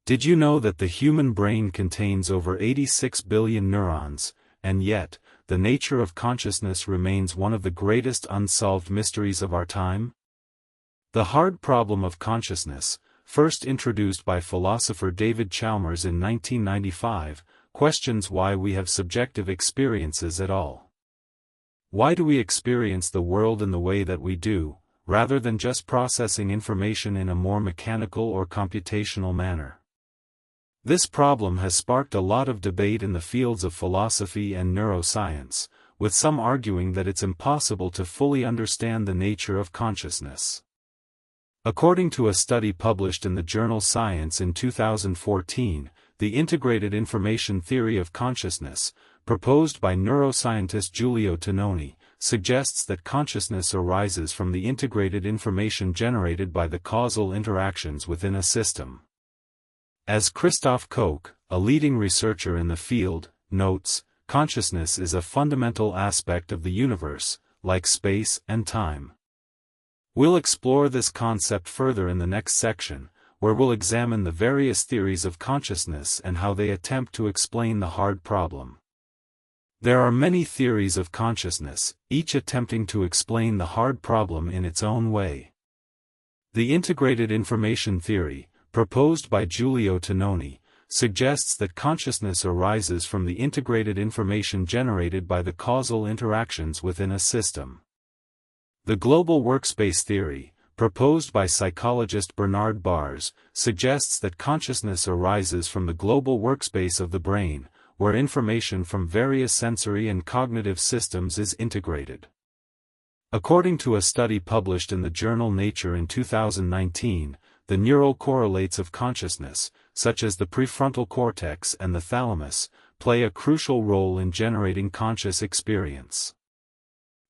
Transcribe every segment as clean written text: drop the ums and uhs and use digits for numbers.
Did you know that the human brain contains over 86 billion neurons, and yet, the nature of consciousness remains one of the greatest unsolved mysteries of our time? The hard problem of consciousness, first introduced by philosopher David Chalmers in 1995, questions why we have subjective experiences at all. Why do we experience the world in the way that we do, rather than just processing information in a more mechanical or computational manner? This problem has sparked a lot of debate in the fields of philosophy and neuroscience, with some arguing that it's impossible to fully understand the nature of consciousness. According to a study published in the journal Science in 2014, the integrated information theory of consciousness, proposed by neuroscientist Giulio Tononi, suggests that consciousness arises from the integrated information generated by the causal interactions within a system. As Christoph Koch, a leading researcher in the field, notes, consciousness is a fundamental aspect of the universe, like space and time. We'll explore this concept further in the next section, where we'll examine the various theories of consciousness and how they attempt to explain the hard problem. There are many theories of consciousness, each attempting to explain the hard problem in its own way. The integrated information theory, proposed by Giulio Tononi, suggests that consciousness arises from the integrated information generated by the causal interactions within a system. The global workspace theory, proposed by psychologist Bernard Baars, suggests that consciousness arises from the global workspace of the brain, where information from various sensory and cognitive systems is integrated. According to a study published in the journal Nature in 2019, the neural correlates of consciousness, such as the prefrontal cortex and the thalamus, play a crucial role in generating conscious experience.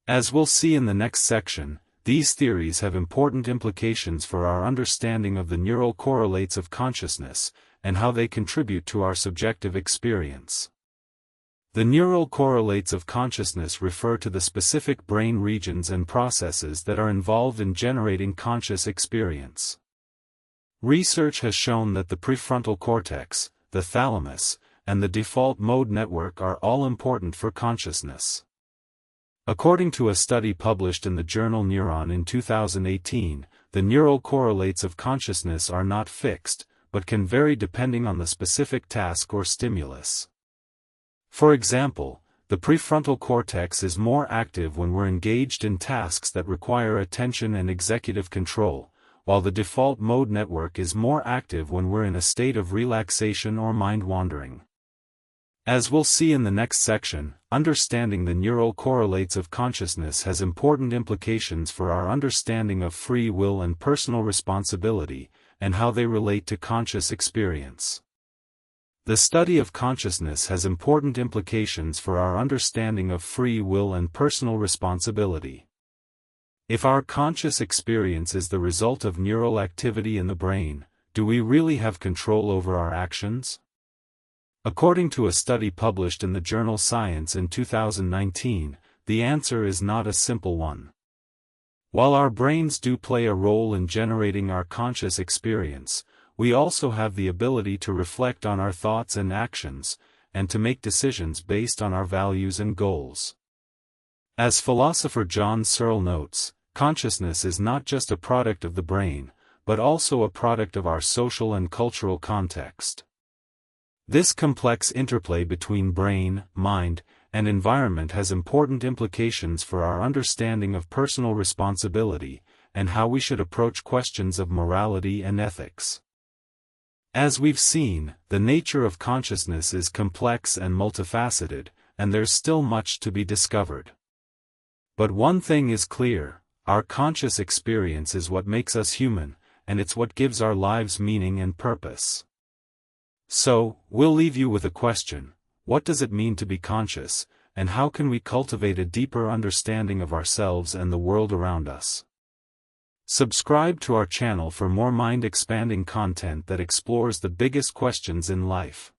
As we'll see in the next section, these theories have important implications for our understanding of the neural correlates of consciousness, and how they contribute to our subjective experience. The neural correlates of consciousness refer to the specific brain regions and processes that are involved in generating conscious experience. Research has shown that the prefrontal cortex, the thalamus, and the default mode network are all important for consciousness. According to a study published in the journal Neuron in 2018, the neural correlates of consciousness are not fixed, but can vary depending on the specific task or stimulus. For example, the prefrontal cortex is more active when we're engaged in tasks that require attention and executive control, while the default mode network is more active when we're in a state of relaxation or mind wandering. As we'll see in the next section, understanding the neural correlates of consciousness has important implications for our understanding of free will and personal responsibility, and how they relate to conscious experience. The study of consciousness has important implications for our understanding of free will and personal responsibility. If our conscious experience is the result of neural activity in the brain, do we really have control over our actions? According to a study published in the journal Science in 2019, the answer is not a simple one. While our brains do play a role in generating our conscious experience, we also have the ability to reflect on our thoughts and actions, and to make decisions based on our values and goals. As philosopher John Searle notes, consciousness is not just a product of the brain, but also a product of our social and cultural context. This complex interplay between brain, mind, and environment has important implications for our understanding of personal responsibility, and how we should approach questions of morality and ethics. As we've seen, the nature of consciousness is complex and multifaceted, and there's still much to be discovered. But one thing is clear: our conscious experience is what makes us human, and it's what gives our lives meaning and purpose. So, we'll leave you with a question: what does it mean to be conscious, and how can we cultivate a deeper understanding of ourselves and the world around us? Subscribe to our channel for more mind-expanding content that explores the biggest questions in life.